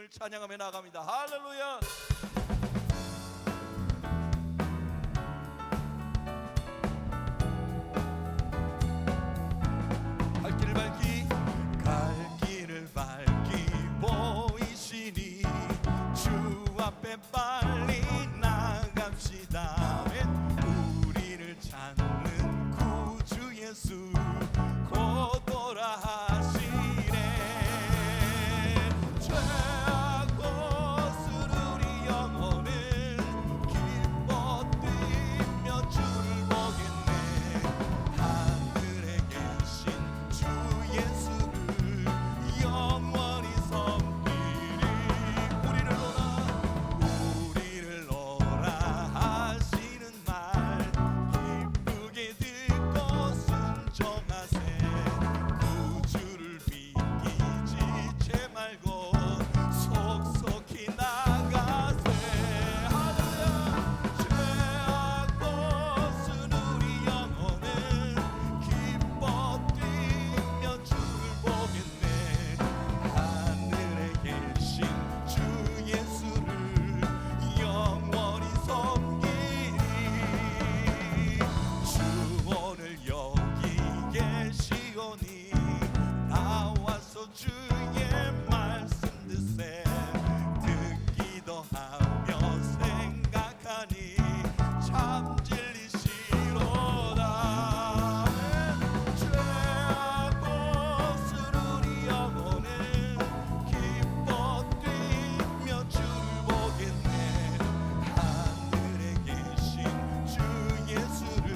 주님을 찬양하며 나갑니다. 할렐루야. 갈 길을 밝히 보이시니 주 앞에 빨리 나갑시다. 우리를 찾는 구주 예수 곧 오라 하시네. 죄악고 쓰르리 영혼은 기뻐 뛰며 주를 보겠네. 하늘에 계신 주 예수를 영원히 섬기리. 우리를 오라 하시는 말 기쁘게 듣고 순종하세. 구주를 믿기지 죄 말고 속속히 나가세. 할렐루야. 죄악고 쓰누리 영혼은 기뻐 뛰며 주를 보겠네. 하늘에 계신 주 예수를 영원히 섬기리. 주 오늘 여기 계시오니 나와서 주의 말씀 듣세. 듣기도 하며 생각하니 참 진리시로다. 죄악고 쓰르리 영혼은 기뻐 뛰며 주를 보겠네. 하늘에 계신 주 예수를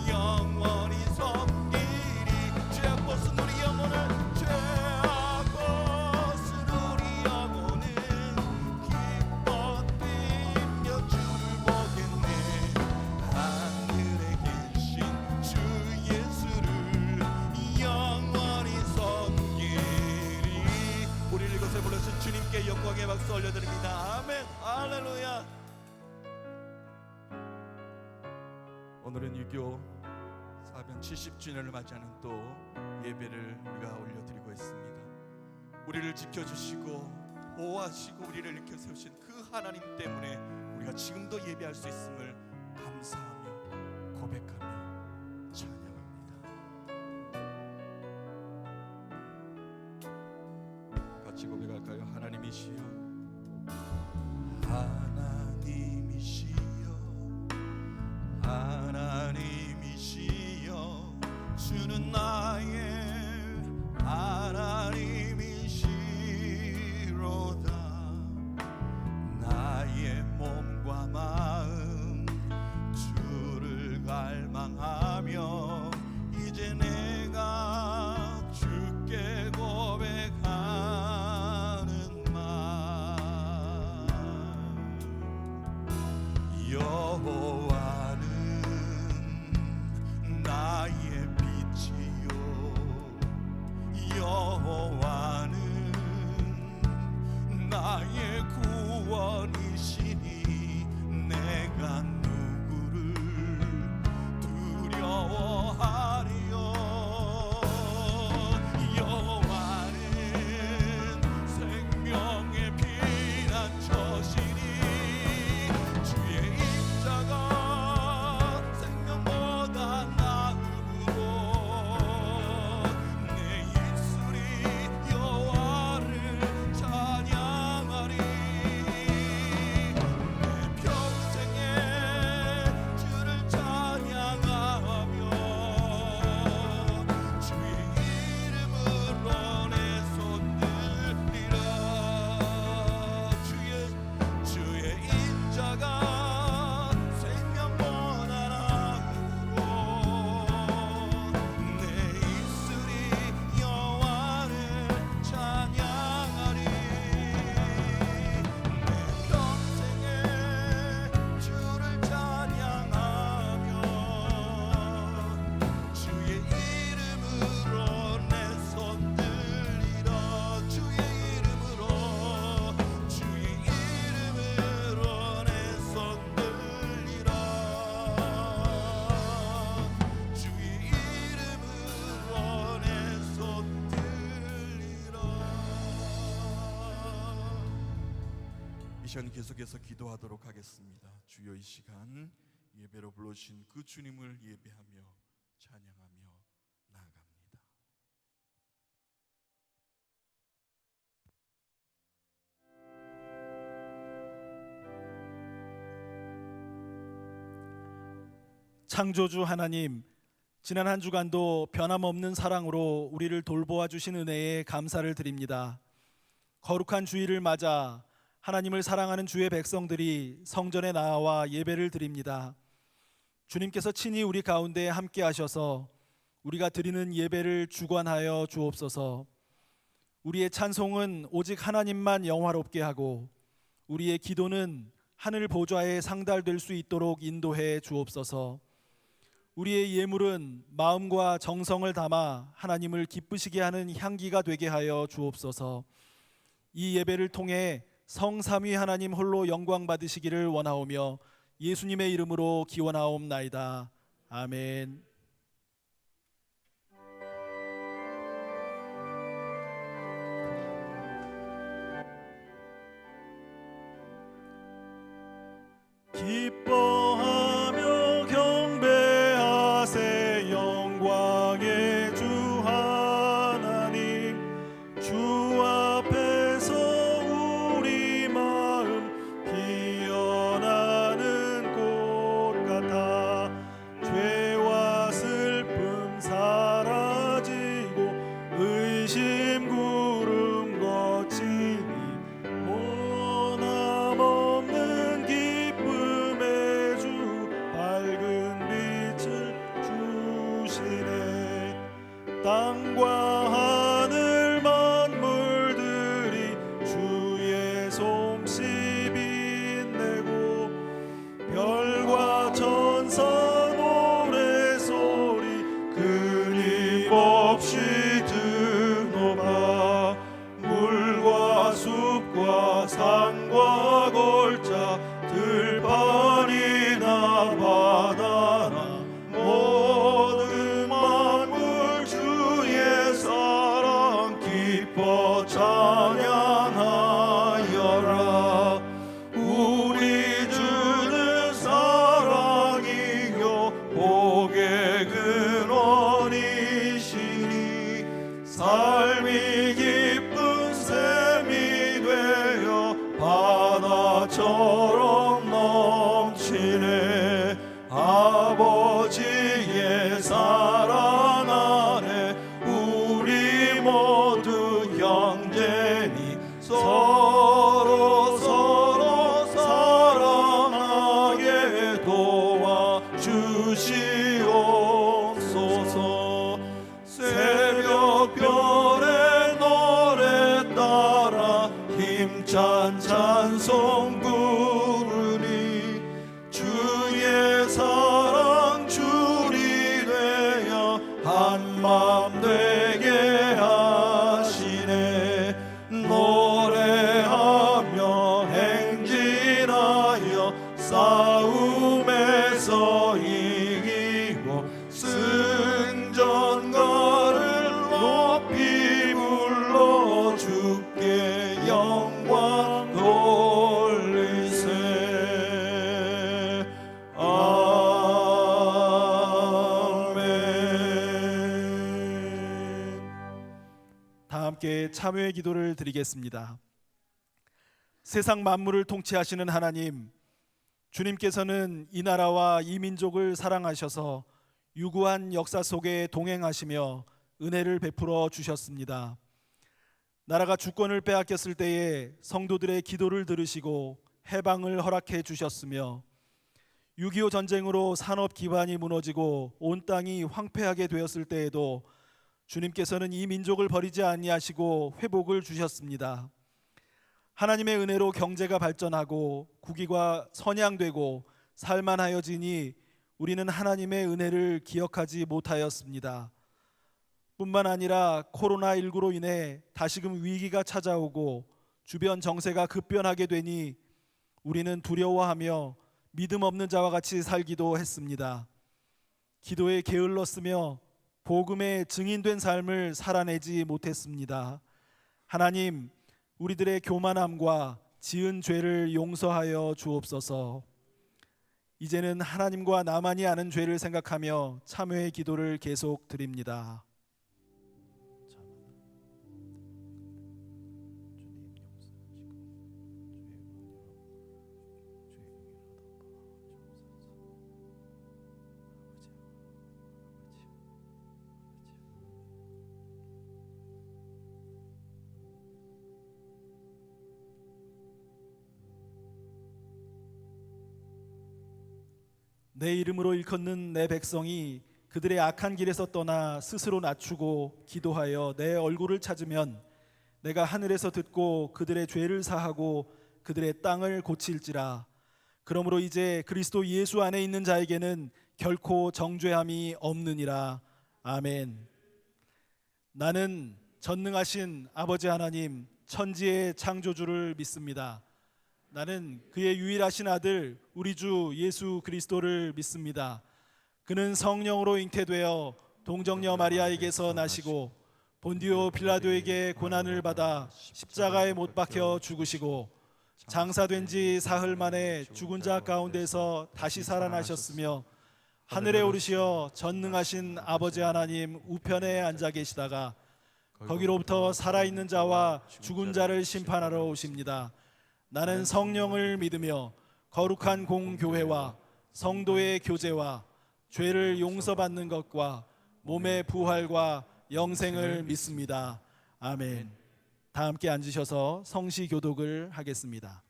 영원히 섬기리. 죄악고 쓰르리 영혼은 죄악고 쓰르리 영혼은 기뻐 뛰며 주를 보겠네. 하늘에 계신 주 예수를 영원히 섬기리. 우리를 이곳에 불러주신 주님께 영광의 박수 올려드립니다. 아멘. 할렐루야. 오늘은 유교 사변 70주년을 맞이하는 또 예배를 우리가 올려드리고 있습니다. 우리를 지켜주시고 보호하시고 우리를 일으켜 세우신 그 하나님 때문에 우리가 지금도 예배할 수 있음을 감사하며 고백하며 찬양합니다. 같이 고백할까요? 하나님이시여, 하나님이시여, 하나님이시여, 주는 나의 하나님이시로다. 나의 몸과 마음 주를 갈망하며 이제 내가 주께 고백하는 말. 이 시간 계속해서 기도하도록 하겠습니다. 주여, 이 시간 예배로 불러주신 그 주님을 예배하며 찬양하며 나아갑니다. 창조주 하나님, 지난 한 주간도 변함없는 사랑으로 우리를 돌보아 주신 은혜에 감사를 드립니다. 거룩한 주일을 맞아 하나님을 사랑하는 주의 백성들이 성전에 나와 예배를 드립니다. 주님께서 친히 우리 가운데 함께 하셔서 우리가 드리는 예배를 주관하여 주옵소서. 우리의 찬송은 오직 하나님만 영화롭게 하고 우리의 기도는 하늘 보좌에 상달될 수 있도록 인도해 주옵소서. 우리의 예물은 마음과 정성을 담아 하나님을 기쁘시게 하는 향기가 되게 하여 주옵소서. 이 예배를 통해 성삼위 하나님 홀로 영광 받으시기를 원하오며 예수님의 이름으로 기원하옵나이다. 아멘. 기뻐하며 경배하세 영광의 주 하나님. 주 앞에서 우리 마음 피어나는 꽃 같아 죄와 슬픔 사라지고 의심 구름 거치니 원함없는 기쁨의 주 밝은 빛을 주시네. 땅과 하늘 만물들이 주의 솜씨 빛내고 별과 천사 노래소리 끊임없이 드높아 물과 숲과 산과 골짜 들판이나 바다나 모든 만물 주의 사랑 기뻐 찬양하여라. 우리 주는 사랑이요 복의 근원이시니 삶이 기쁜 샘이 되어 바다처럼 넘치네. 아버지의 사랑 안에 우리 모두 형제니 서로 사랑하게 도와주시옵소서. 새벽별의 노래 따라 힘찬 찬송 부르니 주의 사랑 줄이 되어 한맘 되게 하시네. 노래하며 행진하여 싸움에서 이기고 승전가를 높이 불러 주께 영광 돌리세. 아멘. 다 함께 참회의 기도를 드리겠습니다. 세상 만물을 통치하시는 하나님, 주님께서는 이 나라와 이 민족을 사랑하셔서 유구한 역사 속에 동행하시며 은혜를 베풀어 주셨습니다. 나라가 주권을 빼앗겼을 때에 성도들의 기도를 들으시고 해방을 허락해 주셨으며 6.25 전쟁으로 산업 기반이 무너지고 온 땅이 황폐하게 되었을 때에도 주님께서는 이 민족을 버리지 아니하시고 회복을 주셨습니다. 하나님의 은혜로 경제가 발전하고 국위가 선양되고 살만하여지니 우리는 하나님의 은혜를 기억하지 못하였습니다. 뿐만 아니라 코로나19로 인해 다시금 위기가 찾아오고 주변 정세가 급변하게 되니 우리는 두려워하며 믿음 없는 자와 같이 살기도 했습니다. 기도에 게을렀으며 복음의 증인된 삶을 살아내지 못했습니다. 하나님, 우리들의 교만함과 지은 죄를 용서하여 주옵소서. 이제는 하나님과 나만이 아는 죄를 생각하며 참회의 기도를 계속 드립니다. 내 이름으로 일컫는 내 백성이 그들의 악한 길에서 떠나 스스로 낮추고 기도하여 내 얼굴을 찾으면 내가 하늘에서 듣고 그들의 죄를 사하고 그들의 땅을 고칠지라. 그러므로 이제 그리스도 예수 안에 있는 자에게는 결코 정죄함이 없느니라. 아멘. 나는 전능하신 아버지 하나님 천지의 창조주를 믿습니다. 나는 그의 유일하신 아들 우리 주 예수 그리스도를 믿습니다. 그는 성령으로 잉태되어 동정녀 마리아에게서 나시고 본디오 빌라도에게 고난을 받아 십자가에 못 박혀 죽으시고 장사된 지 사흘 만에 죽은 자 가운데서 다시 살아나셨으며 하늘에 오르시어 전능하신 아버지 하나님 우편에 앉아 계시다가 거기로부터 살아있는 자와 죽은 자를 심판하러 오십니다. 나는 성령을 믿으며 거룩한 공교회와 성도의 교제와 죄를 용서받는 것과 몸의 부활과 영생을 믿습니다. 아멘. 다 함께 앉으셔서 성시교독을 하겠습니다.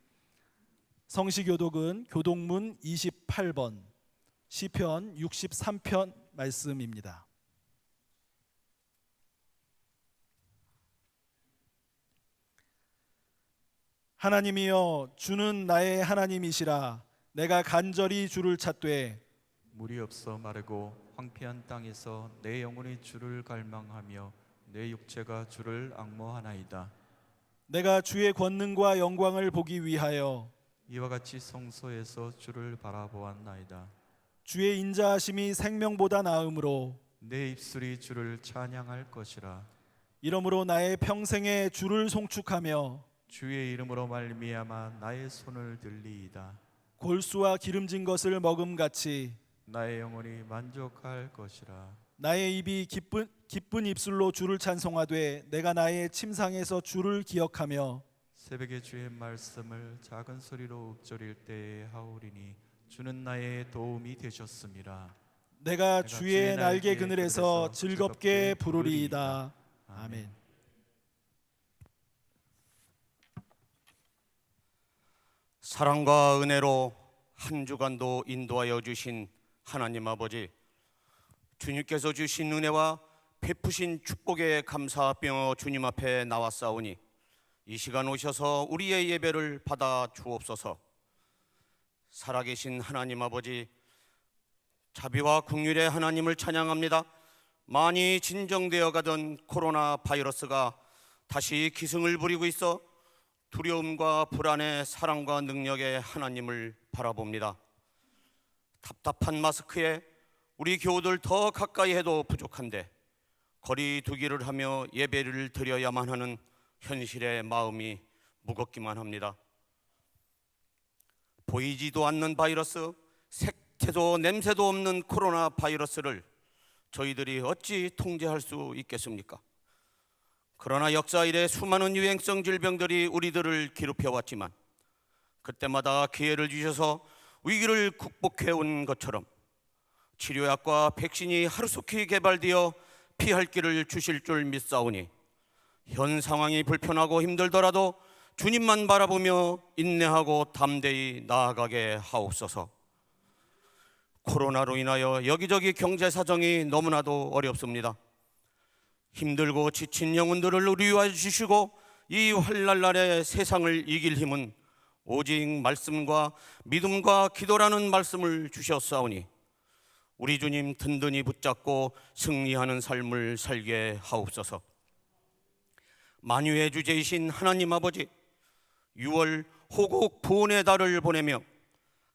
성시교독은 교독문 28번 시편 63편 말씀입니다. 하나님이여 주는 나의 하나님이시라. 내가 간절히 주를 찾되 물이 없어 마르고 황폐한 땅에서 내 영혼이 주를 갈망하며 내 육체가 주를 앙모하나이다. 내가 주의 권능과 영광을 보기 위하여 이와 같이 성소에서 주를 바라보았나이다. 주의 인자하심이 생명보다 나음으로 내 입술이 주를 찬양할 것이라. 이러므로 나의 평생에 주를 송축하며 주의 이름으로 말미암아 나의 손을 들리이다. 골수와 기름진 것을 먹음같이 나의 영혼이 만족할 것이라. 나의 입이 기쁜 입술로 주를 찬송하되 내가 나의 침상에서 주를 기억하며 새벽에 주의 말씀을 작은 소리로 읊조릴 때에 하오리니 주는 나의 도움이 되셨음이라. 내가 주의 날개 그늘에서 즐겁게 부르리이다. 아멘. 사랑과 은혜로 한 주간도 인도하여 주신 하나님 아버지, 주님께서 주신 은혜와 베푸신 축복에 감사하며 주님 앞에 나왔사오니 이 시간 오셔서 우리의 예배를 받아 주옵소서. 살아계신 하나님 아버지, 자비와 긍휼의 하나님을 찬양합니다. 많이 진정되어 가던 코로나 바이러스가 다시 기승을 부리고 있어 두려움과 불안의 사랑과 능력의 하나님을 바라봅니다. 답답한 마스크에 우리 교우들 더 가까이 해도 부족한데 거리 두기를 하며 예배를 드려야만 하는 현실의 마음이 무겁기만 합니다. 보이지도 않는 바이러스, 색채도 냄새도 없는 코로나 바이러스를 저희들이 어찌 통제할 수 있겠습니까? 그러나 역사 이래 수많은 유행성 질병들이 우리들을 괴롭혀왔지만 그때마다 기회를 주셔서 위기를 극복해온 것처럼 치료약과 백신이 하루속히 개발되어 피할 길을 주실 줄 믿사오니 현 상황이 불편하고 힘들더라도 주님만 바라보며 인내하고 담대히 나아가게 하옵소서. 코로나로 인하여 여기저기 경제 사정이 너무나도 어렵습니다. 힘들고 지친 영혼들을 위로해 주시고 이 환난날의 세상을 이길 힘은 오직 말씀과 믿음과 기도라는 말씀을 주셨사오니 우리 주님 든든히 붙잡고 승리하는 삶을 살게 하옵소서. 만유의 주제이신 하나님 아버지, 6월 호국 부원의 달을 보내며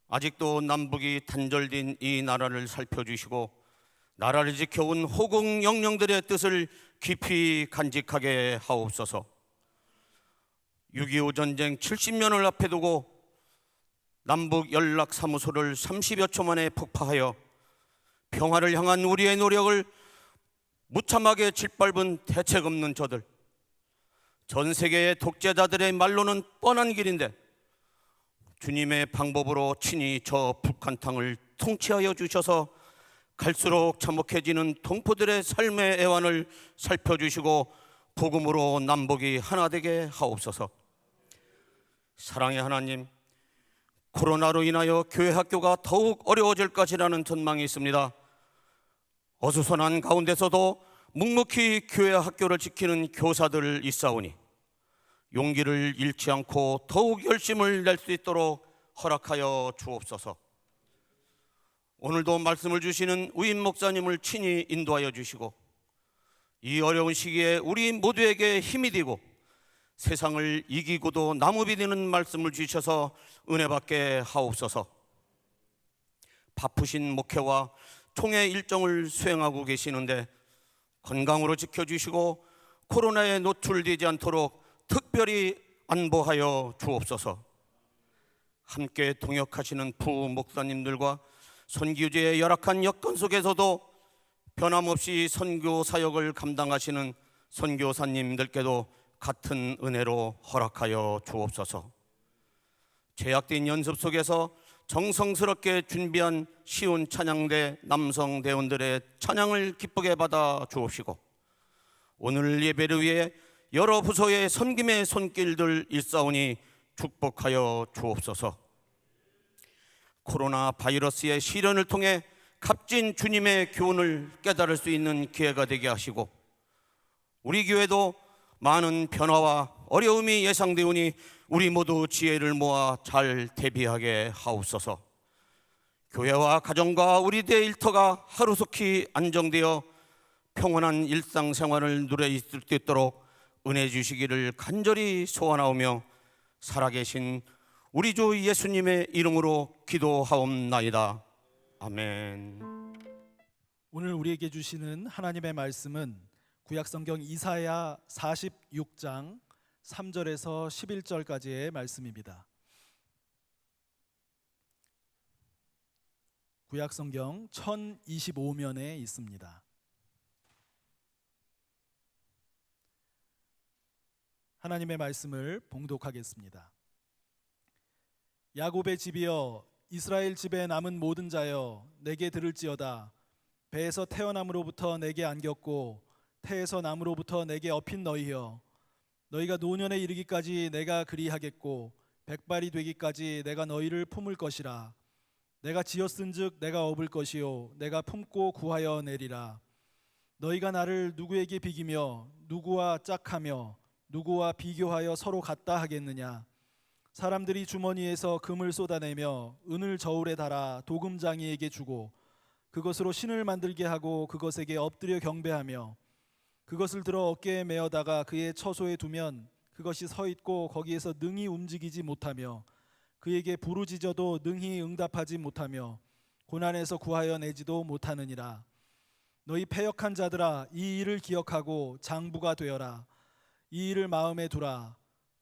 아직도 남북이 단절된 이 나라를 살펴주시고 나라를 지켜온 호국 영령들의 뜻을 깊이 간직하게 하옵소서. 6.25 전쟁 70년을 앞에 두고 남북 연락 사무소를 30여 초 만에 폭파하여 평화를 향한 우리의 노력을 무참하게 짓밟은 대책 없는 저들, 전 세계의 독재자들의 말로는 뻔한 길인데 주님의 방법으로 친히 저 북한 땅을 통치하여 주셔서 갈수록 참혹해지는 동포들의 삶의 애환을 살펴주시고 복음으로 남북이 하나 되게 하옵소서. 사랑의 하나님, 코로나로 인하여 교회 학교가 더욱 어려워질 것이라는 전망이 있습니다. 어수선한 가운데서도 묵묵히 교회 학교를 지키는 교사들 있사오니 용기를 잃지 않고 더욱 열심을 낼 수 있도록 허락하여 주옵소서. 오늘도 말씀을 주시는 우임 목사님을 친히 인도하여 주시고 이 어려운 시기에 우리 모두에게 힘이 되고 세상을 이기고도 나무비 되는 말씀을 주셔서 은혜 받게 하옵소서. 바쁘신 목회와 총회 일정을 수행하고 계시는데 건강으로 지켜주시고 코로나에 노출되지 않도록 특별히 안보하여 주옵소서. 함께 동역하시는 부목사님들과 선교제의 열악한 여건 속에서도 변함없이 선교 사역을 감당하시는 선교사님들께도 같은 은혜로 허락하여 주옵소서. 제약된 연습 속에서 정성스럽게 준비한 시온 찬양대 남성 대원들의 찬양을 기쁘게 받아 주옵시고 오늘 예배를 위해 여러 부서의 섬김의 손길들 일사오니 축복하여 주옵소서. 코로나 바이러스의 시련을 통해 값진 주님의 교훈을 깨달을 수 있는 기회가 되게 하시고 우리 교회도 많은 변화와 어려움이 예상되오니 우리 모두 지혜를 모아 잘 대비하게 하옵소서. 교회와 가정과 우리들의 일터가 하루속히 안정되어 평온한 일상생활을 누려 있을 수 있도록 은혜 주시기를 간절히 소원하오며 살아계신 우리 주 예수님의 이름으로 기도하옵나이다. 아멘. 오늘 우리에게 주시는 하나님의 말씀은 구약성경 이사야 46장 3절에서 11절까지의 말씀입니다. 구약성경 1025면에 있습니다. 하나님의 말씀을 봉독하겠습니다. 야곱의 집이여, 이스라엘 집에 남은 모든 자여, 내게 들을지어다. 배에서 태어남으로부터 내게 안겼고 태에서 남으로부터 내게 업힌 너희여, 너희가 노년에 이르기까지 내가 그리하겠고 백발이 되기까지 내가 너희를 품을 것이라. 내가 지었은즉 내가 업을 것이요 내가 품고 구하여 내리라. 너희가 나를 누구에게 비기며 누구와 짝하며 누구와 비교하여 서로 같다 하겠느냐. 사람들이 주머니에서 금을 쏟아내며 은을 저울에 달아 도금장이에게 주고 그것으로 신을 만들게 하고 그것에게 엎드려 경배하며 그것을 들어 어깨에 메어다가 그의 처소에 두면 그것이 서 있고 거기에서 능히 움직이지 못하며 그에게 부르짖어도 능히 응답하지 못하며 고난에서 구하여 내지도 못하느니라. 너희 패역한 자들아, 이 일을 기억하고 장부가 되어라. 이 일을 마음에 두라.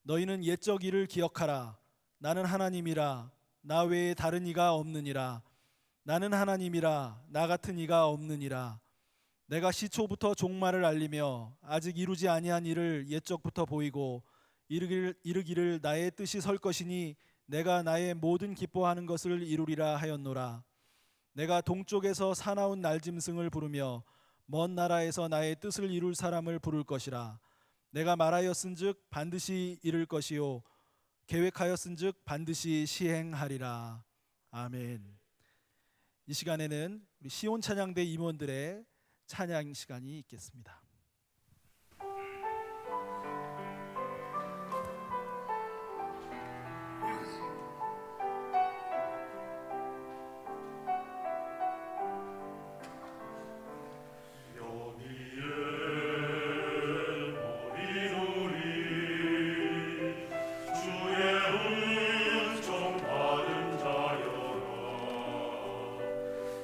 너희는 옛적 일을 기억하라. 나는 하나님이라. 나 외에 다른 이가 없느니라. 나는 하나님이라. 나 같은 이가 없느니라. 내가 시초부터 종말을 알리며 아직 이루지 아니한 일을 옛적부터 보이고 이르기를 나의 뜻이 설 것이니 내가 나의 모든 기뻐하는 것을 이루리라 하였노라. 내가 동쪽에서 사나운 날짐승을 부르며 먼 나라에서 나의 뜻을 이룰 사람을 부를 것이라. 내가 말하였은즉 반드시 이룰 것이요 계획하였은즉 반드시 시행하리라. 아멘. 이 시간에는 우리 시온 찬양대 임원들의 찬양 시간이 있겠습니다.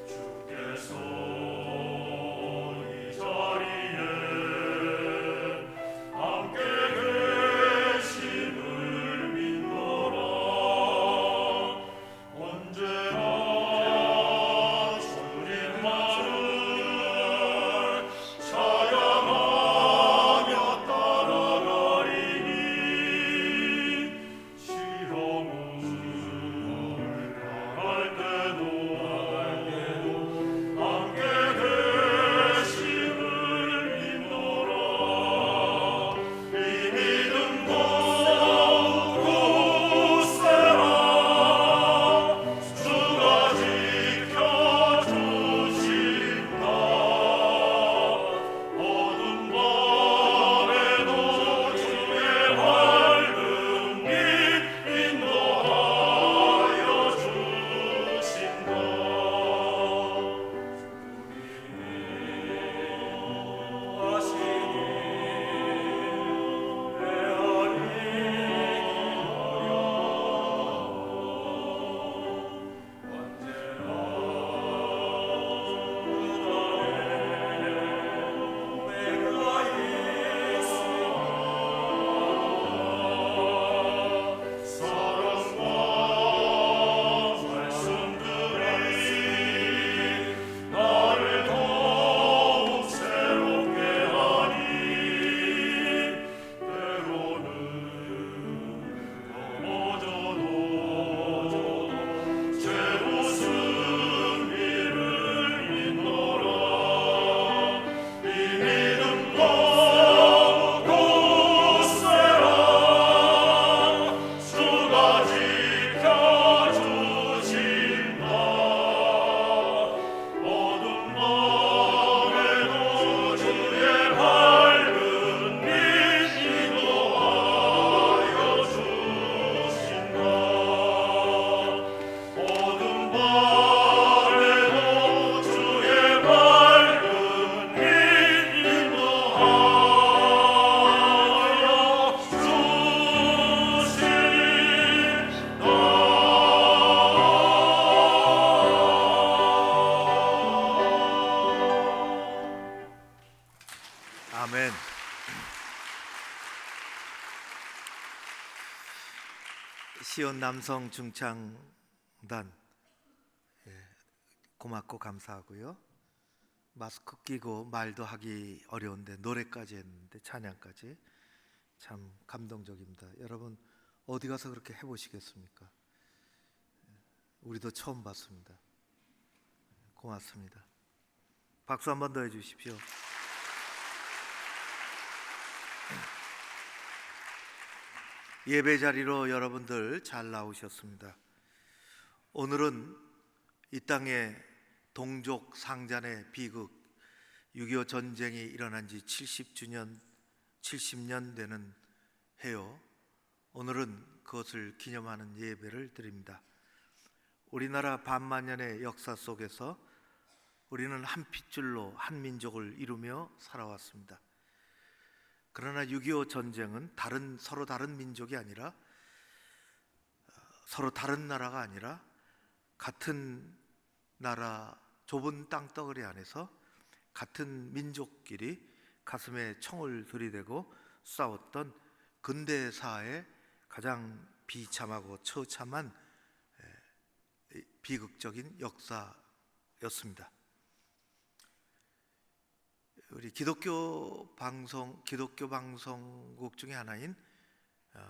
주께서 이 자리에 시온 남성 중창단, 고맙고 감사하고요. 마스크 끼고 말도 하기 어려운데 노래까지 했는데, 찬양까지 참 감동적입니다. 여러분 어디 가서 그렇게 해보시겠습니까? 우리도 처음 봤습니다. 고맙습니다. 박수 한 번 더 해주십시오. 예배 자리로 여러분들 잘 나오셨습니다. 오늘은 이 땅에 동족 상잔의 비극 6.25 전쟁이 일어난 지 70년 되는 해요. 오늘은 그것을 기념하는 예배를 드립니다. 우리나라 반만년의 역사 속에서 우리는 한 핏줄로 한 민족을 이루며 살아왔습니다. 그러나 6.25 전쟁은 서로 다른 민족이 아니라, 서로 다른 나라가 아니라 같은 나라 좁은 땅덩어리 안에서 같은 민족끼리 가슴에 총을 들이대고 싸웠던 근대사의 가장 비참하고 처참한 비극적인 역사였습니다. 우리 기독교 방송국 중에 하나인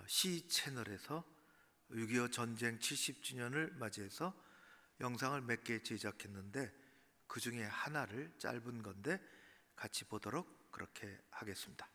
C 채널에서 6.25 전쟁 70주년을 맞이해서 영상을 몇 개 제작했는데, 그 중에 하나를 짧은 건데 같이 보도록 그렇게 하겠습니다.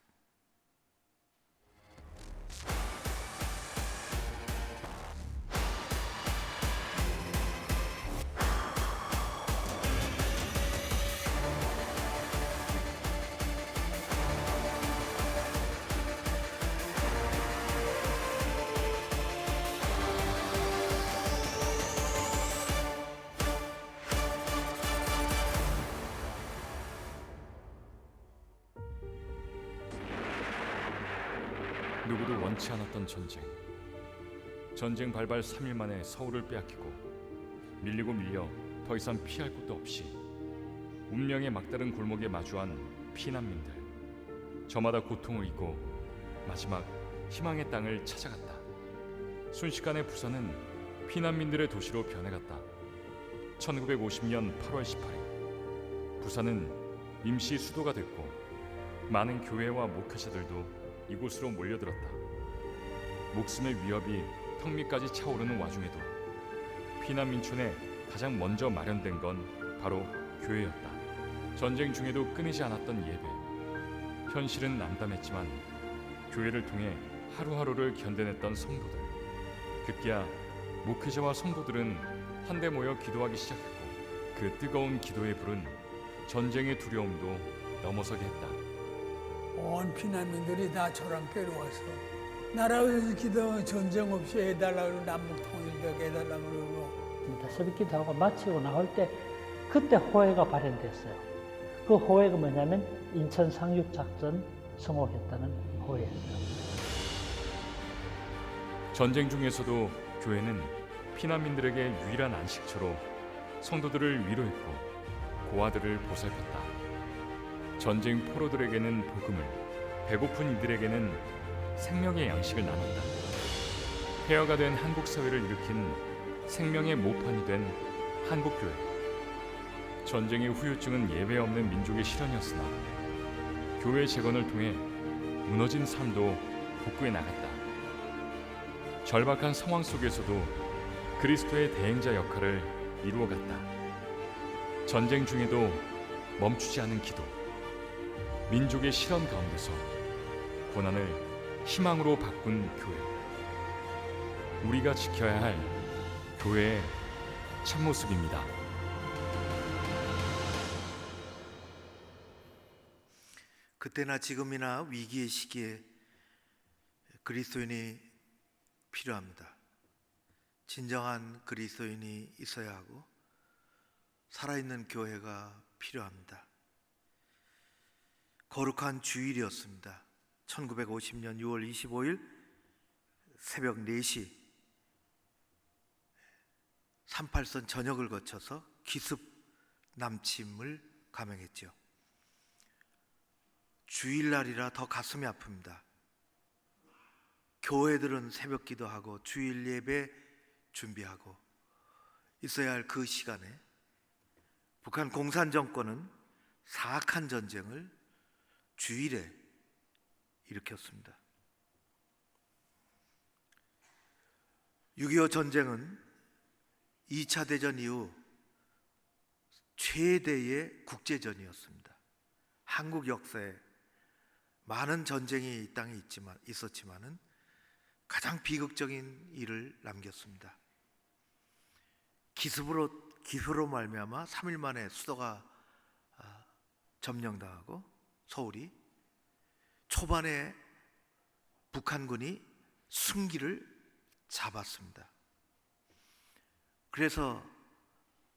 누구도 원치 않았던 전쟁 발발 3일 만에 서울을 빼앗기고 밀리고 밀려 더 이상 피할 곳도 없이 운명의 막다른 골목에 마주한 피난민들. 저마다 고통을 잊고 마지막 희망의 땅을 찾아갔다. 순식간에 부산은 피난민들의 도시로 변해갔다. 1950년 8월 18일 부산은 임시 수도가 됐고 많은 교회와 목회자들도 이곳으로 몰려들었다. 목숨의 위협이 턱 밑까지 차오르는 와중에도 피난민촌에 가장 먼저 마련된 건 바로 교회였다. 전쟁 중에도 끊이지 않았던 예배. 현실은 남담했지만 교회를 통해 하루하루를 견뎌냈던 성도들. 급기야 목회자와 성도들은 한데 모여 기도하기 시작했고, 그 뜨거운 기도의 불은 전쟁의 두려움도 넘어서게 했다. 온 피난민들이 다 저랑 꿰러와서 나라에서 기도 전쟁 없이 해달라고, 남북 통일되게 해달라고 그러고. 새벽 기도하고 마치고 나올 때 그때 호해가 발현됐어요. 그 호해가 뭐냐면 인천 상륙작전 성공했다는 호해였어요. 전쟁 중에서도 교회는 피난민들에게 유일한 안식처로 성도들을 위로했고 고아들을 보살폈다. 전쟁 포로들에게는 복음을, 배고픈 이들에게는 생명의 양식을 나눴다. 폐허가 된 한국 사회를 일으킨 생명의 모판이 된 한국교회. 전쟁의 후유증은 예외 없는 민족의 실현이었으나 교회 재건을 통해 무너진 삶도 복구해 나갔다. 절박한 상황 속에서도 그리스도의 대행자 역할을 이루어갔다. 전쟁 중에도 멈추지 않은 기도. 민족의 실현 가운데서 고난을 희망으로 바꾼 교회. 우리가 지켜야 할 교회의 참모습입니다. 그때나 지금이나 위기의 시기에 그리스도인이 필요합니다. 진정한 그리스도인이 있어야 하고 살아있는 교회가 필요합니다. 거룩한 주일이었습니다. 1950년 6월 25일 새벽 4시 38선 전역을 거쳐서 기습 남침을 감행했죠. 주일날이라 더 가슴이 아픕니다. 교회들은 새벽 기도하고 주일 예배 준비하고 있어야 할 그 시간에 북한 공산 정권은 사악한 전쟁을 주일에 일으켰습니다. 6.25 전쟁은 2차 대전 이후 최대의 국제전이었습니다. 한국 역사에 많은 전쟁이 이 땅에 있었지만은 가장 비극적인 일을 남겼습니다. 기습으로 말미암아 3일 만에 수도가 점령당하고 서울이 초반에 북한군이 승기를 잡았습니다. 그래서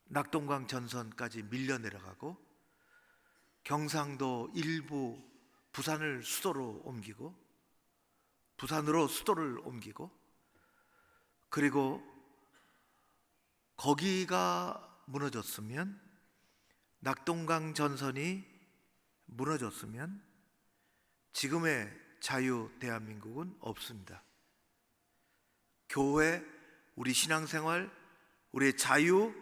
낙동강 전선까지 밀려 내려가고 경상도 일부 부산으로 수도를 옮기고 그리고 거기가 무너졌으면 낙동강 전선이 무너졌으면 지금의 자유 대한민국은 없습니다. 교회, 우리 신앙생활, 우리의 자유,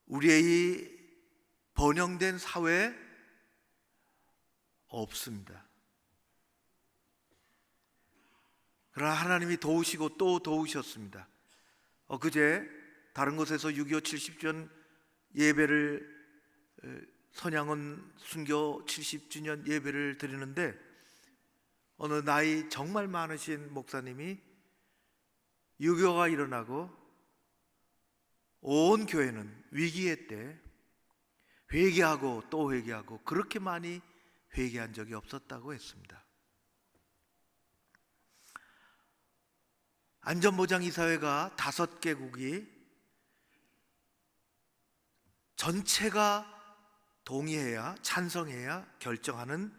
우리의 이 번영된 사회 없습니다. 그러나 하나님이 도우시고 또 도우셨습니다. 엊그제 다른 곳에서 6.25 70주년 예배를 선양원 순교 70주년 예배를 드리는데 어느 나이 정말 많으신 목사님이 6.25가 일어나고 온 교회는 위기의 때 회개하고 또 회개하고 그렇게 많이 회개한 적이 없었다고 했습니다. 안전보장이사회가 5개국이 전체가 동의해야 찬성해야 결정하는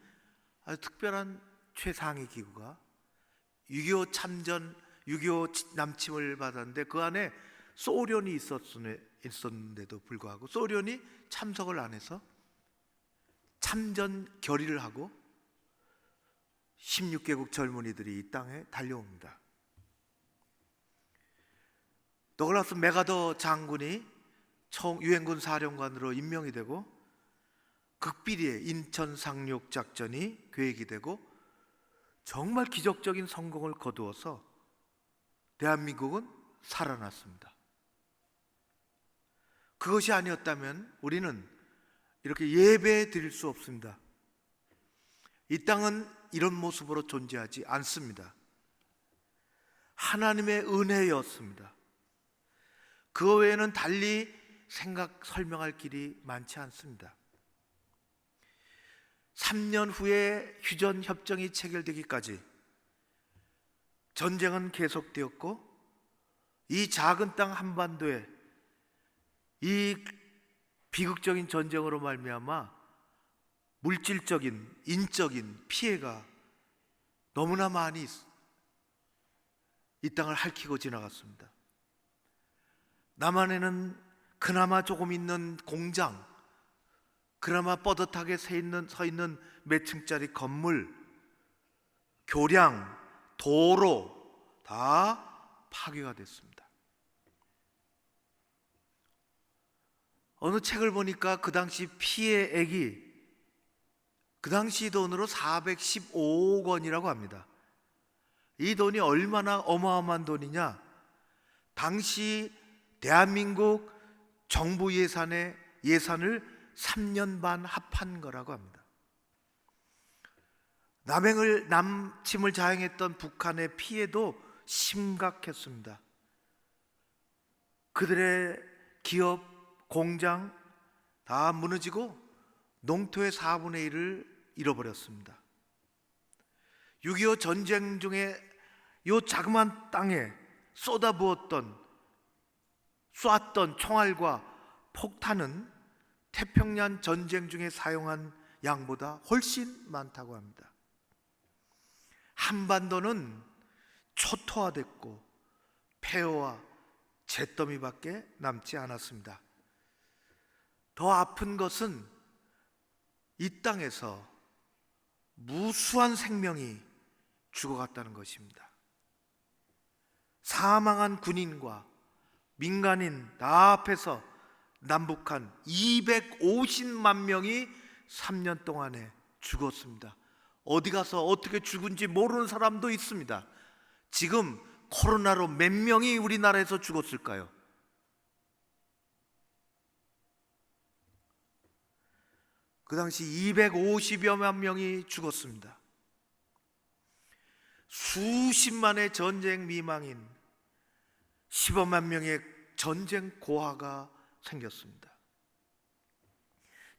아주 특별한 최상위 기구가 6.25 참전, 6.25 남침을 받았는데 그 안에 소련이 있었는데도 불구하고 소련이 참석을 안 해서 참전 결의를 하고 16개국 젊은이들이 이 땅에 달려옵니다. 더글라스 메가더 장군이 유엔군 사령관으로 임명이 되고 극비리의 인천 상륙 작전이 계획이 되고 정말 기적적인 성공을 거두어서 대한민국은 살아났습니다. 그것이 아니었다면 우리는 이렇게 예배 드릴 수 없습니다. 이 땅은 이런 모습으로 존재하지 않습니다. 하나님의 은혜였습니다. 그 외에는 달리 설명할 길이 많지 않습니다. 3년 후에 휴전 협정이 체결되기까지 전쟁은 계속되었고 이 작은 땅 한반도에 이 비극적인 전쟁으로 말미암아 물질적인, 인적인 피해가 너무나 많이 이 땅을 핥히고 지나갔습니다. 남한에는 그나마 조금 있는 공장, 그나마 뻣뻣하게 서 있는 몇 층짜리 건물, 교량, 도로 다 파괴가 됐습니다. 어느 책을 보니까 그 당시 피해액이 그 당시 돈으로 415억 원이라고 합니다. 이 돈이 얼마나 어마어마한 돈이냐? 당시 대한민국 정부 예산을 3년 반 합한 거라고 합니다. 남침을 자행했던 북한의 피해도 심각했습니다. 그들의 기업, 공장 다 무너지고 농토의 4분의 1을 잃어버렸습니다. 6.25 전쟁 중에 이 자그마한 땅에 쏟던 총알과 폭탄은 태평양 전쟁 중에 사용한 양보다 훨씬 많다고 합니다. 한반도는 초토화됐고 폐허와 잿더미밖에 남지 않았습니다. 더 아픈 것은 이 땅에서 무수한 생명이 죽어갔다는 것입니다. 사망한 군인과 민간인 다 앞에서 남북한 250만 명이 3년 동안에 죽었습니다. 어디 가서 어떻게 죽은지 모르는 사람도 있습니다. 지금 코로나로 몇 명이 우리나라에서 죽었을까요? 그 당시 250여만 명이 죽었습니다. 수십만의 전쟁 미망인, 15만 명의 전쟁 고아가 생겼습니다.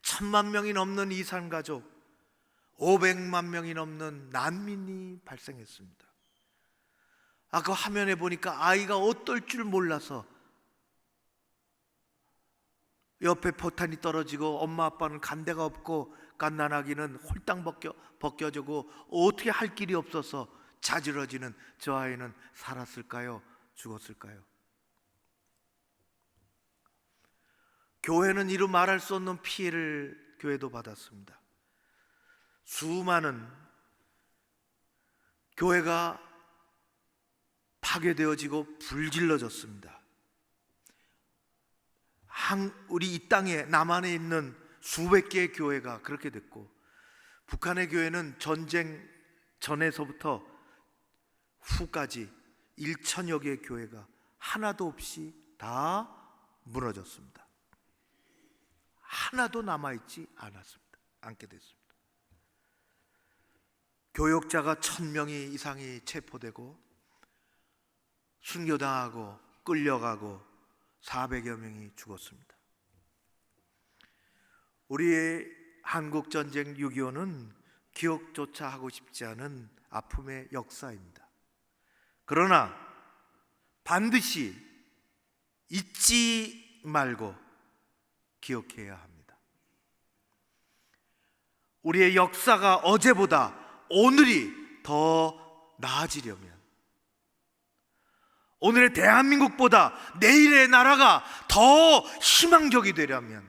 1000만 명이 넘는 이산가족, 500만 명이 넘는 난민이 발생했습니다. 아까 화면에 보니까 아이가 어떨 줄 몰라서 옆에 포탄이 떨어지고 엄마 아빠는 간데가 없고 갓난아기는 홀딱 벗겨지고 어떻게 할 길이 없어서 자지러지는 저 아이는 살았을까요? 죽었을까요? 교회는 이루 말할 수 없는 피해를 교회도 받았습니다. 수많은 교회가 파괴되어지고 불질러졌습니다. 우리 이 땅에 남한에 있는 수백 개의 교회가 그렇게 됐고, 북한의 교회는 전쟁 전에서부터 후까지 1,000여 개의 교회가 하나도 없이 다 무너졌습니다. 하나도 남아있지 않게 됐습니다. 교역자가 1,000명이 이상이 체포되고 순교당하고 끌려가고 400여 명이 죽었습니다. 우리의 한국전쟁 6.25는 기억조차 하고 싶지 않은 아픔의 역사입니다. 그러나 반드시 잊지 말고 기억해야 합니다. 우리의 역사가 어제보다 오늘이 더 나아지려면, 오늘의 대한민국보다 내일의 나라가 더 희망적이 되려면,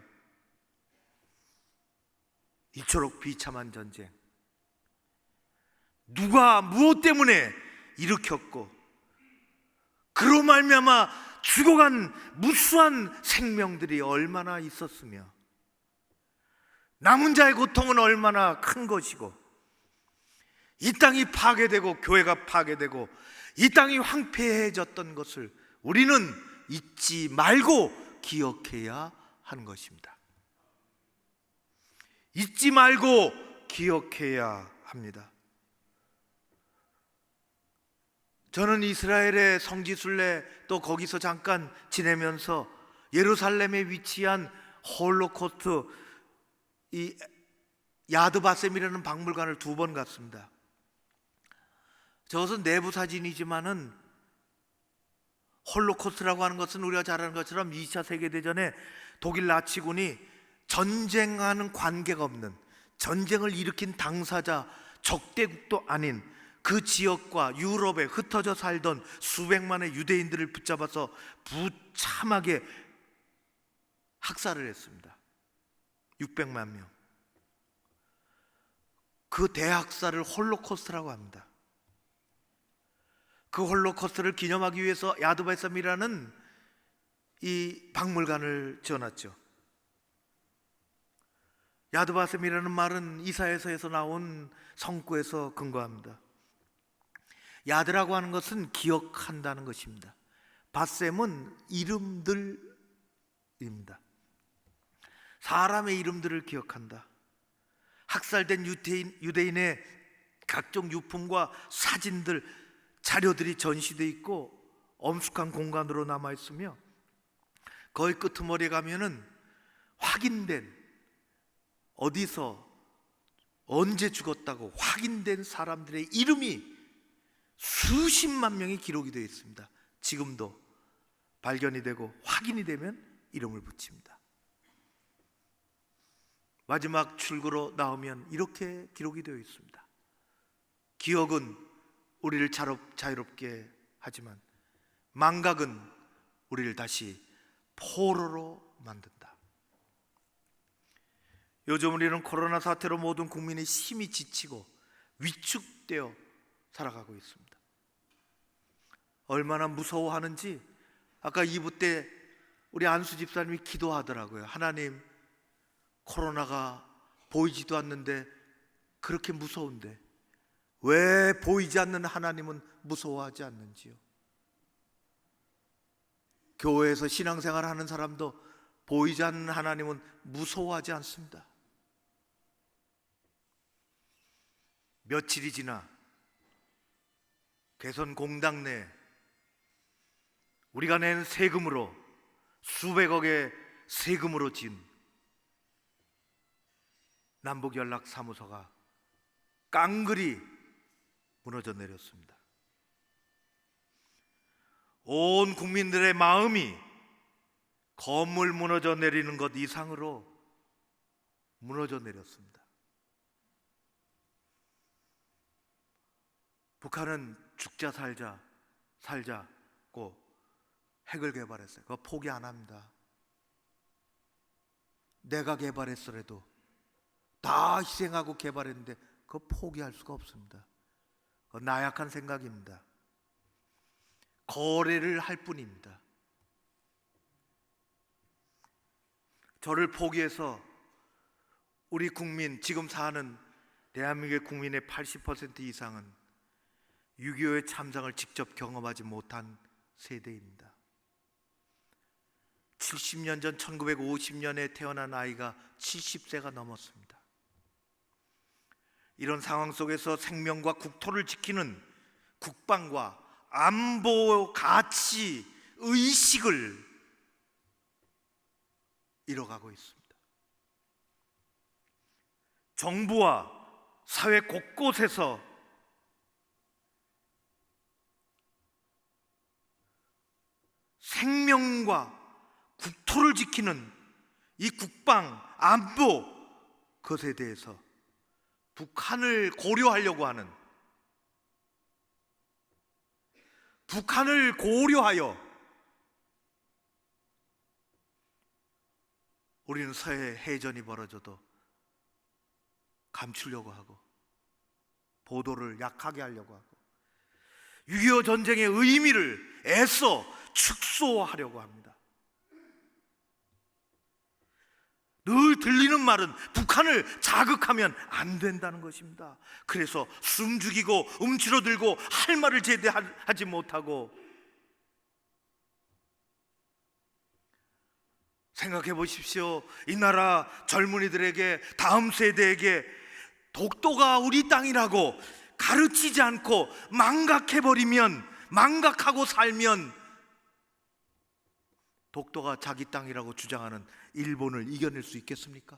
이토록 비참한 전쟁, 누가 무엇 때문에 일으켰고 그로 말미암아 죽어간 무수한 생명들이 얼마나 있었으며 남은 자의 고통은 얼마나 큰 것이고, 이 땅이 파괴되고 교회가 파괴되고 이 땅이 황폐해졌던 것을 우리는 잊지 말고 기억해야 하는 것입니다. 잊지 말고 기억해야 합니다. 저는 이스라엘의 성지순례 또 거기서 잠깐 지내면서 예루살렘에 위치한 홀로코스트 이 야드바셈이라는 박물관을 2번 갔습니다. 저것은 내부 사진이지만은 홀로코스트라고 하는 것은 우리가 잘 아는 것처럼 2차 세계대전에 독일 나치군이 전쟁하는 관계가 없는, 전쟁을 일으킨 당사자 적대국도 아닌 그 지역과 유럽에 흩어져 살던 수백만의 유대인들을 붙잡아서 부참하게 학살을 했습니다. 600만 명. 그 대학살을 홀로코스트라고 합니다. 그 홀로코스트를 기념하기 위해서 야드바셈이라는 이 박물관을 지어놨죠. 야드바셈이라는 말은 이사야서에서 나온 성구에서 근거합니다. 야드라고 하는 것은 기억한다는 것입니다. 바셈은 이름들입니다. 사람의 이름들을 기억한다. 학살된 유대인의 각종 유품과 사진들, 자료들이 전시되어 있고 엄숙한 공간으로 남아 있으며, 거의 끄트머리에 가면은 확인된, 어디서 언제 죽었다고 확인된 사람들의 이름이 수십만 명이 기록이 되어 있습니다. 지금도 발견이 되고 확인이 되면 이름을 붙입니다. 마지막 출구로 나오면 이렇게 기록이 되어 있습니다. 기억은 우리를 자유롭게 하지만 망각은 우리를 다시 포로로 만든다. 요즘 우리는 코로나 사태로 모든 국민이 심히 지치고 위축되어 살아가고 있습니다. 얼마나 무서워하는지 아까 2부 때 우리 안수 집사님이 기도하더라고요. 하나님, 코로나가 보이지도 않는데 그렇게 무서운데 왜 보이지 않는 하나님은 무서워하지 않는지요? 교회에서 신앙생활하는 사람도 보이지 않는 하나님은 무서워하지 않습니다. 며칠이 지나 개선 공당 내 우리가 낸 세금으로 수백억의 세금으로 진 남북연락사무소가 깡그리 무너져 내렸습니다. 온 국민들의 마음이 건물 무너져 내리는 것 이상으로 무너져 내렸습니다. 북한은 죽자 살자고 핵을 개발했어요. 그거 포기 안 합니다. 내가 개발했더라도 다 희생하고 개발했는데 그거 포기할 수가 없습니다. 그거 나약한 생각입니다. 거래를 할 뿐입니다. 저를 포기해서 우리 국민, 지금 사는 대한민국의 국민의 80% 이상은 6.25의 참상을 직접 경험하지 못한 세대입니다. 70년 전 1950년에 태어난 아이가 70세가 넘었습니다. 이런 상황 속에서 생명과 국토를 지키는 국방과 안보 가치 의식을 잃어가고 있습니다. 정부와 사회 곳곳에서 생명과 국토를 지키는 이 국방, 안보 그것에 대해서 북한을 고려하려고 하는, 북한을 고려하여 우리는 서해 해전이 벌어져도 감추려고 하고 보도를 약하게 하려고 하고 6.25 전쟁의 의미를 애써 축소하려고 합니다. 늘 들리는 말은 북한을 자극하면 안 된다는 것입니다. 그래서 숨죽이고 움츠러들고 할 말을 제대로 하지 못하고, 생각해 보십시오. 이 나라 젊은이들에게, 다음 세대에게 독도가 우리 땅이라고 가르치지 않고 망각해버리면, 망각하고 살면 독도가 자기 땅이라고 주장하는 일본을 이겨낼 수 있겠습니까?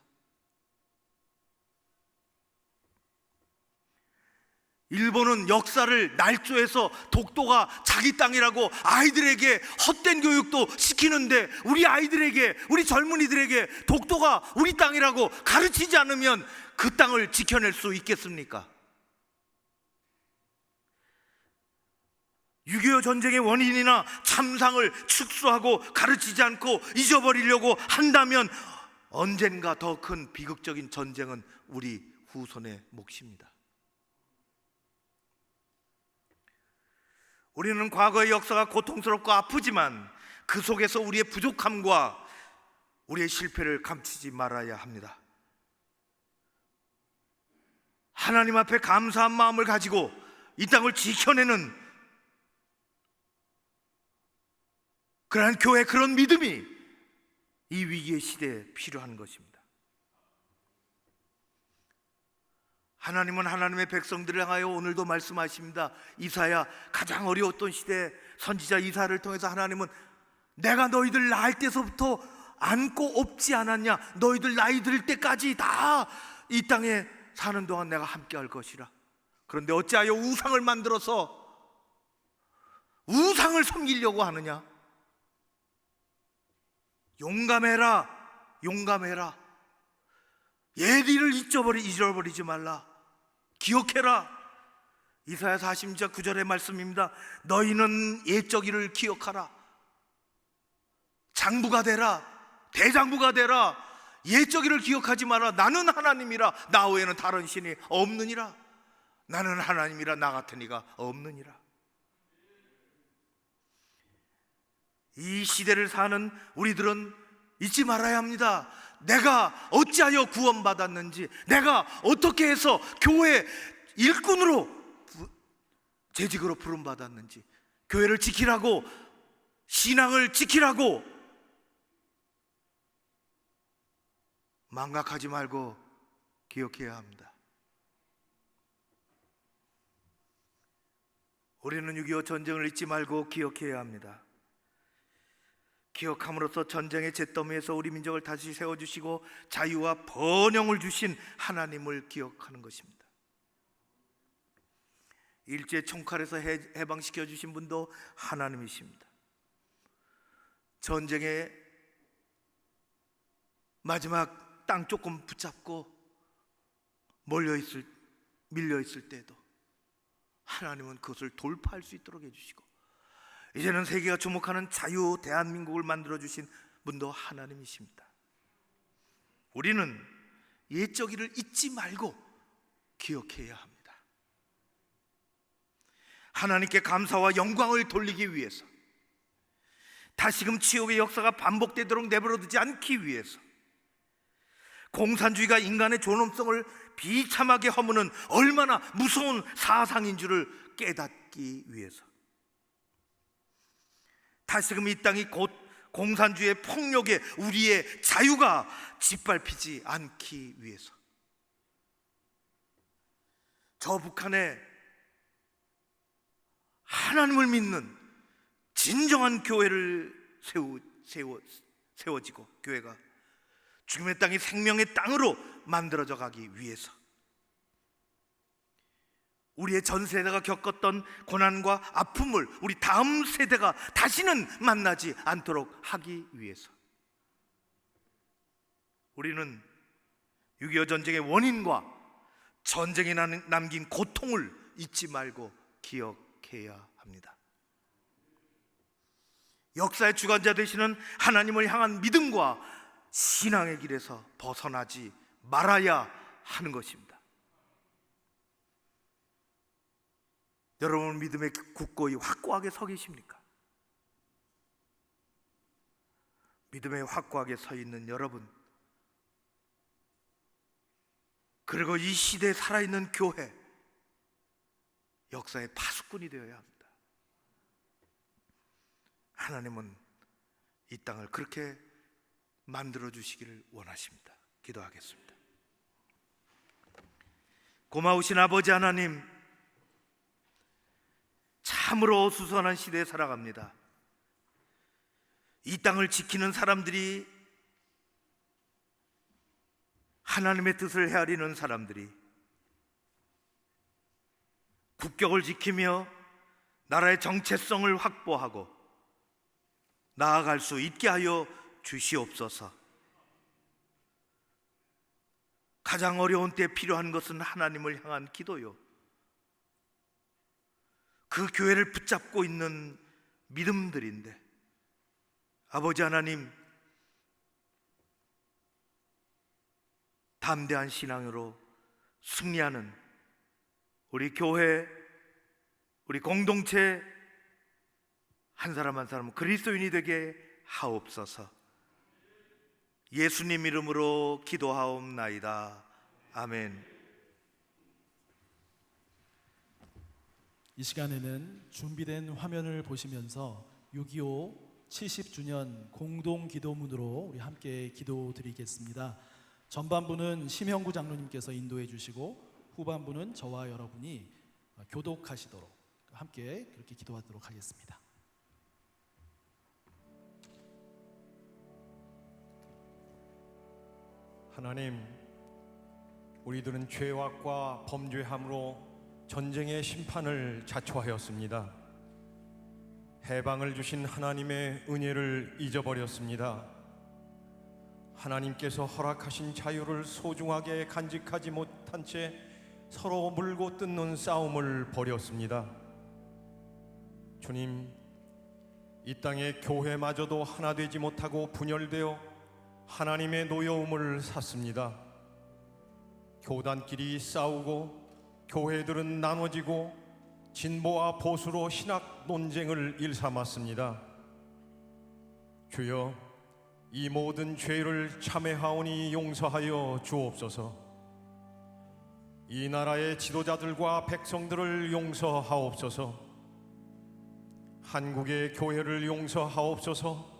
일본은 역사를 날조해서 독도가 자기 땅이라고 아이들에게 헛된 교육도 시키는데, 우리 아이들에게, 우리 젊은이들에게 독도가 우리 땅이라고 가르치지 않으면 그 땅을 지켜낼 수 있겠습니까? 6.25 전쟁의 원인이나 참상을 축소하고 가르치지 않고 잊어버리려고 한다면 언젠가 더 큰 비극적인 전쟁은 우리 후손의 몫입니다. 우리는 과거의 역사가 고통스럽고 아프지만 그 속에서 우리의 부족함과 우리의 실패를 감추지 말아야 합니다. 하나님 앞에 감사한 마음을 가지고 이 땅을 지켜내는 그러한 교회, 그런 믿음이 이 위기의 시대에 필요한 것입니다. 하나님은 하나님의 백성들을 향하여 오늘도 말씀하십니다. 이사야, 가장 어려웠던 시대에 선지자 이사야를 통해서 하나님은 내가 너희들 낳을 때서부터 안고 업지 않았냐? 너희들 나이 들 때까지 다 이 땅에 사는 동안 내가 함께 할 것이라. 그런데 어찌하여 우상을 만들어서 우상을 섬기려고 하느냐? 용감해라, 용감해라. 예리를 잊어버리지 말라. 기억해라. 이사야 40장 9절의 말씀입니다. 너희는 옛적 일을 기억하라. 장부가 되라, 대장부가 되라. 옛적 일을 기억하지 마라. 나는 하나님이라, 나 외에는 다른 신이 없느니라. 나는 하나님이라 나 같은 이가 없느니라. 이 시대를 사는 우리들은 잊지 말아야 합니다. 내가 어찌하여 구원받았는지, 내가 어떻게 해서 교회 일꾼으로 재직으로 부름받았는지, 교회를 지키라고, 신앙을 지키라고 망각하지 말고 기억해야 합니다. 우리는 6.25 전쟁을 잊지 말고 기억해야 합니다. 기억함으로써 전쟁의 잿더미에서 우리 민족을 다시 세워주시고 자유와 번영을 주신 하나님을 기억하는 것입니다. 일제 총칼에서 해방시켜 주신 분도 하나님이십니다. 전쟁의 마지막 땅 조금 붙잡고 밀려있을 때도 하나님은 그것을 돌파할 수 있도록 해주시고, 이제는 세계가 주목하는 자유 대한민국을 만들어주신 분도 하나님이십니다. 우리는 옛적이를 잊지 말고 기억해야 합니다. 하나님께 감사와 영광을 돌리기 위해서, 다시금 치욕의 역사가 반복되도록 내버려두지 않기 위해서, 공산주의가 인간의 존엄성을 비참하게 허무는 얼마나 무서운 사상인 줄을 깨닫기 위해서, 다시금 이 땅이 곧 공산주의의 폭력에 우리의 자유가 짓밟히지 않기 위해서, 저 북한에 하나님을 믿는 진정한 교회를 세워지고 교회가 죽음의 땅이 생명의 땅으로 만들어져 가기 위해서, 우리의 전 세대가 겪었던 고난과 아픔을 우리 다음 세대가 다시는 만나지 않도록 하기 위해서, 우리는 6.25 전쟁의 원인과 전쟁이 남긴 고통을 잊지 말고 기억해야 합니다. 역사의 주관자 되시는 하나님을 향한 믿음과 신앙의 길에서 벗어나지 말아야 하는 것입니다. 여러분, 믿음에 굳고이 확고하게 서 계십니까? 믿음에 확고하게 서 있는 여러분, 그리고 이 시대에 살아있는 교회, 역사의 파수꾼이 되어야 합니다. 하나님은 이 땅을 그렇게 만들어 주시기를 원하십니다. 기도하겠습니다. 고마우신 아버지 하나님, 참으로 어수선한 시대에 살아갑니다. 이 땅을 지키는 사람들이, 하나님의 뜻을 헤아리는 사람들이 국격을 지키며 나라의 정체성을 확보하고 나아갈 수 있게 하여 주시옵소서. 가장 어려운 때 필요한 것은 하나님을 향한 기도요, 그 교회를 붙잡고 있는 믿음들인데, 아버지 하나님, 담대한 신앙으로 승리하는 우리 교회, 우리 공동체 한 사람 한 사람 그리스도인이 되게 하옵소서. 예수님 이름으로 기도하옵나이다. 아멘. 이 시간에는 준비된 화면을 보시면서 6.25 70주년 공동기도문으로 우리 함께 기도드리겠습니다. 전반부는 심형구 장로님께서 인도해 주시고, 후반부는 저와 여러분이 교독하시도록 함께 그렇게 기도하도록 하겠습니다. 하나님, 우리들은 죄악과 범죄함으로 전쟁의 심판을 자초하였습니다. 해방을 주신 하나님의 은혜를 잊어버렸습니다. 하나님께서 허락하신 자유를 소중하게 간직하지 못한 채 서로 물고 뜯는 싸움을 벌였습니다. 주님, 이 땅의 교회마저도 하나 되지 못하고 분열되어 하나님의 노여움을 샀습니다. 교단끼리 싸우고 교회들은 나눠지고 진보와 보수로 신학 논쟁을 일삼았습니다. 주여, 이 모든 죄를 참회하오니 용서하여 주옵소서. 이 나라의 지도자들과 백성들을 용서하옵소서. 한국의 교회를 용서하옵소서.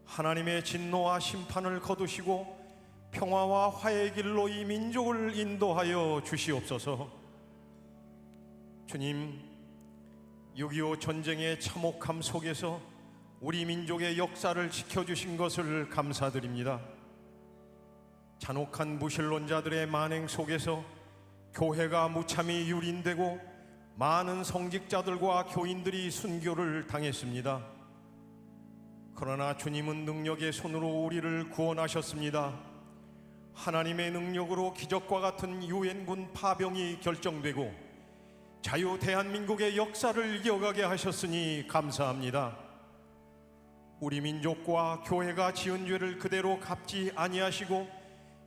하나님의 진노와 심판을 거두시고 평화와 화해의 길로 이 민족을 인도하여 주시옵소서. 주님, 6.25 전쟁의 참혹함 속에서 우리 민족의 역사를 지켜주신 것을 감사드립니다. 잔혹한 무신론자들의 만행 속에서 교회가 무참히 유린되고 많은 성직자들과 교인들이 순교를 당했습니다. 그러나 주님은 능력의 손으로 우리를 구원하셨습니다. 하나님의 능력으로 기적과 같은 유엔군 파병이 결정되고 자유 대한민국의 역사를 이어가게 하셨으니 감사합니다. 우리 민족과 교회가 지은 죄를 그대로 갚지 아니하시고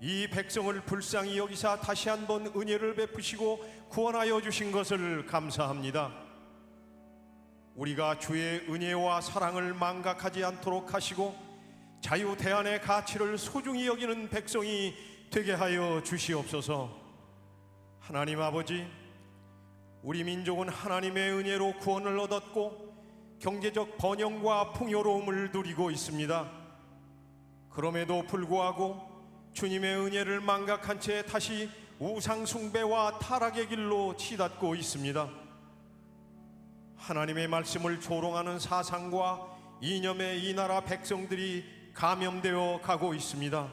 이 백성을 불쌍히 여기사 다시 한번 은혜를 베푸시고 구원하여 주신 것을 감사합니다. 우리가 주의 은혜와 사랑을 망각하지 않도록 하시고 자유 대안의 가치를 소중히 여기는 백성이 되게 하여 주시옵소서. 하나님 아버지, 우리 민족은 하나님의 은혜로 구원을 얻었고 경제적 번영과 풍요로움을 누리고 있습니다. 그럼에도 불구하고 주님의 은혜를 망각한 채 다시 우상 숭배와 타락의 길로 치닫고 있습니다. 하나님의 말씀을 조롱하는 사상과 이념에 이 나라 백성들이 감염되어 가고 있습니다.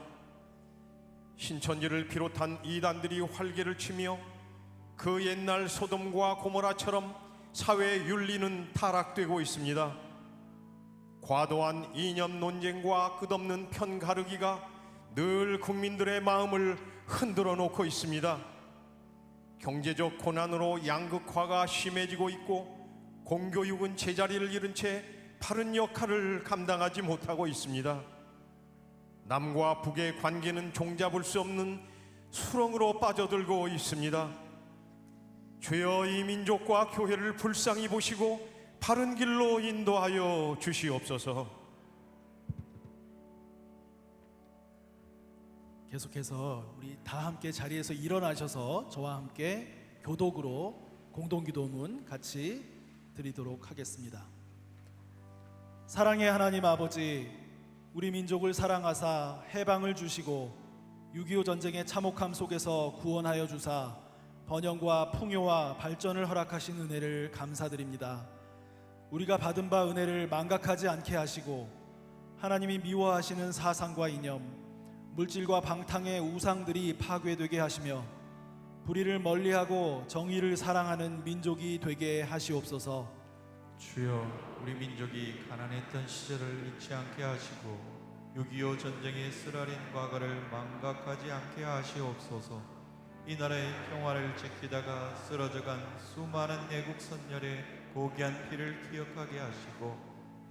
신천지를 비롯한 이단들이 활개를 치며 그 옛날 소돔과 고모라처럼 사회 윤리는 타락되고 있습니다. 과도한 이념 논쟁과 끝없는 편 가르기가 늘 국민들의 마음을 흔들어 놓고 있습니다. 경제적 고난으로 양극화가 심해지고 있고 공교육은 제자리를 잃은 채 바른 역할을 감당하지 못하고 있습니다. 남과 북의 관계는 종잡을 수 없는 수렁으로 빠져들고 있습니다. 주여, 이 민족과 교회를 불쌍히 보시고 바른 길로 인도하여 주시옵소서. 계속해서 우리 다 함께 자리에서 일어나셔서 저와 함께 교독으로 공동기도문 같이 드리도록 하겠습니다. 사랑의 하나님 아버지, 우리 민족을 사랑하사 해방을 주시고 6.25 전쟁의 참혹함 속에서 구원하여 주사 번영과 풍요와 발전을 허락하신 은혜를 감사드립니다. 우리가 받은 바 은혜를 망각하지 않게 하시고 하나님이 미워하시는 사상과 이념, 물질과 방탕의 우상들이 파괴되게 하시며 불의를 멀리하고 정의를 사랑하는 민족이 되게 하시옵소서. 주여, 우리 민족이 가난했던 시절을 잊지 않게 하시고 6.25 전쟁의 쓰라린 과거를 망각하지 않게 하시옵소서. 이 나라의 평화를 지키다가 쓰러져간 수많은 애국 선열의 고귀한 피를 기억하게 하시고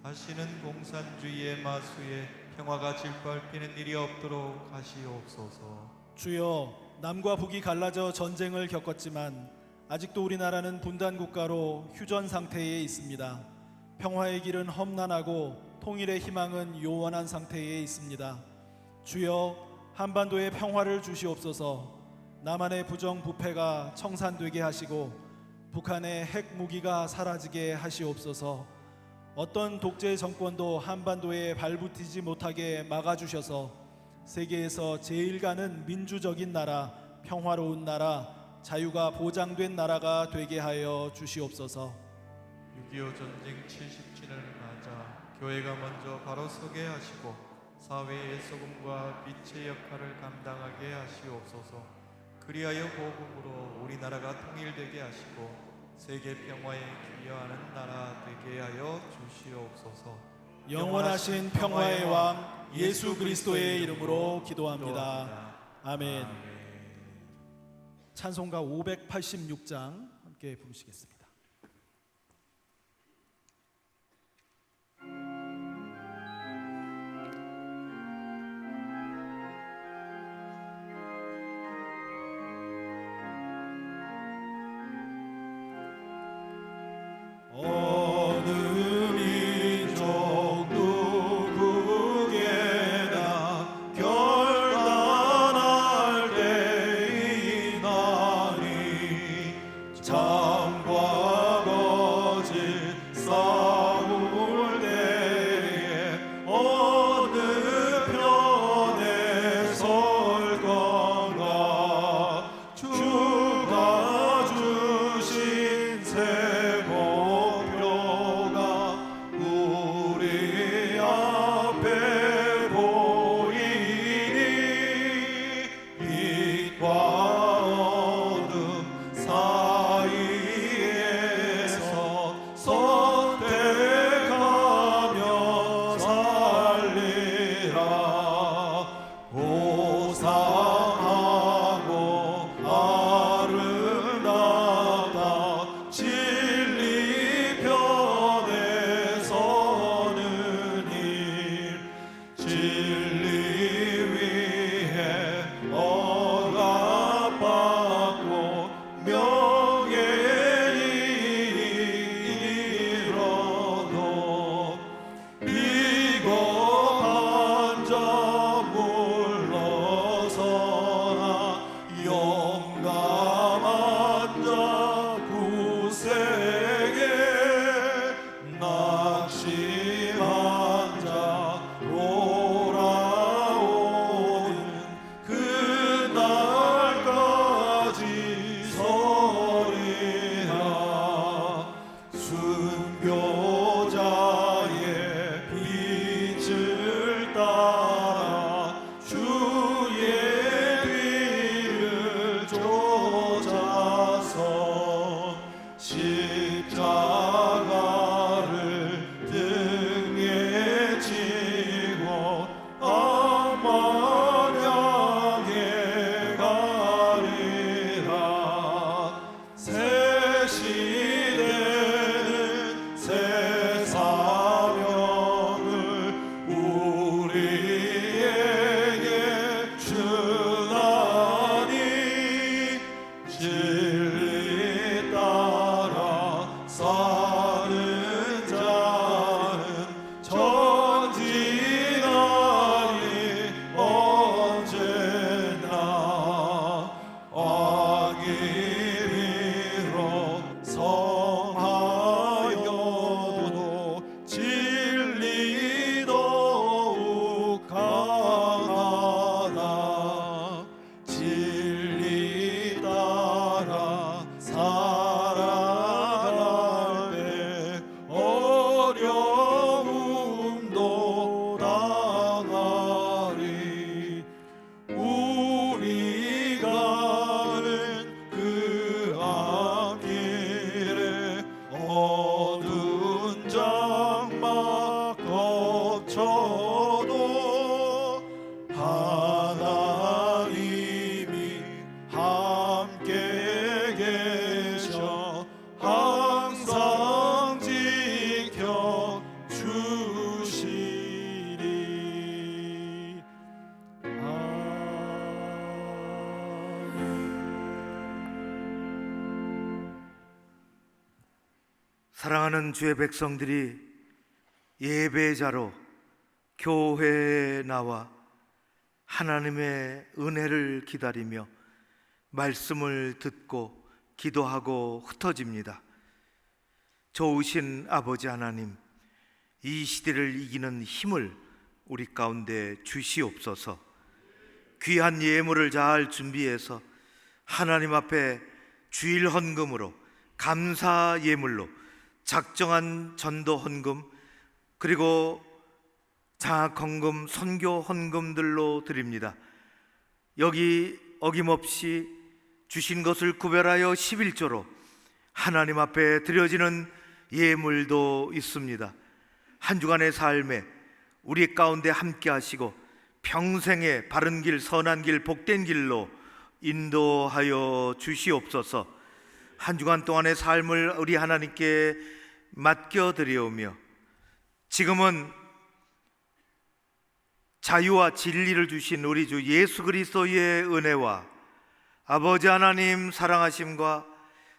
다시는 공산주의의 마수에 평화가 질밟히는 일이 없도록 하시옵소서. 주여, 남과 북이 갈라져 전쟁을 겪었지만 아직도 우리나라는 분단 국가로 휴전 상태에 있습니다. 평화의 길은 험난하고 통일의 희망은 요원한 상태에 있습니다. 주여, 한반도에 평화를 주시옵소서. 남한의 부정부패가 청산되게 하시고 북한의 핵무기가 사라지게 하시옵소서. 어떤 독재 정권도 한반도에 발붙이지 못하게 막아주셔서 세계에서 제일 가는 민주적인 나라, 평화로운 나라, 자유가 보장된 나라가 되게 하여 주시옵소서. 6.25 전쟁 70주년을 맞아 교회가 먼저 바로 서게 하시고 사회의 소금과 빛의 역할을 감당하게 하시옵소서. 그리하여 복음으로 우리나라가 통일되게 하시고 세계 평화에 기여하는 나라 되게 하여 주시옵소서. 영원하신 평화의 왕 예수 그리스도의 이름으로 기도합니다. 아멘. 찬송가 586장 함께 부르시겠습니다. 저도 하나님이 함께 계셔 항상 지켜 주시리. 사랑하는 주의 백성들이 예배자로 교회에 나와 하나님의 은혜를 기다리며 말씀을 듣고 기도하고 흩어집니다. 좋으신 아버지 하나님, 이 시대를 이기는 힘을 우리 가운데 주시옵소서. 귀한 예물을 잘 준비해서 하나님 앞에 주일 헌금으로, 감사 예물로, 작정한 전도 헌금, 그리고 장학 헌금, 선교 헌금들로 드립니다. 여기 어김없이 주신 것을 구별하여 11조로 하나님 앞에 드려지는 예물도 있습니다. 한 주간의 삶에 우리 가운데 함께 하시고 평생의 바른 길, 선한 길, 복된 길로 인도하여 주시옵소서. 한 주간 동안의 삶을 우리 하나님께 맡겨드리오며, 지금은 자유와 진리를 주신 우리 주 예수 그리스도의 은혜와 아버지 하나님 사랑하심과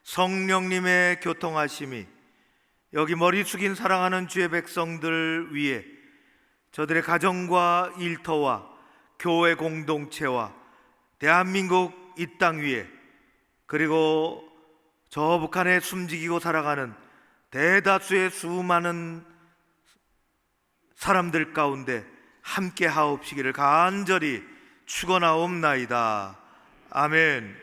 성령님의 교통하심이 여기 머리 숙인 사랑하는 주의 백성들 위에, 저들의 가정과 일터와 교회 공동체와 대한민국 이 땅 위에, 그리고 저 북한에 숨지기고 살아가는 대다수의 수많은 사람들 가운데 함께 하옵시기를 간절히 축원하옵나이다. 아멘.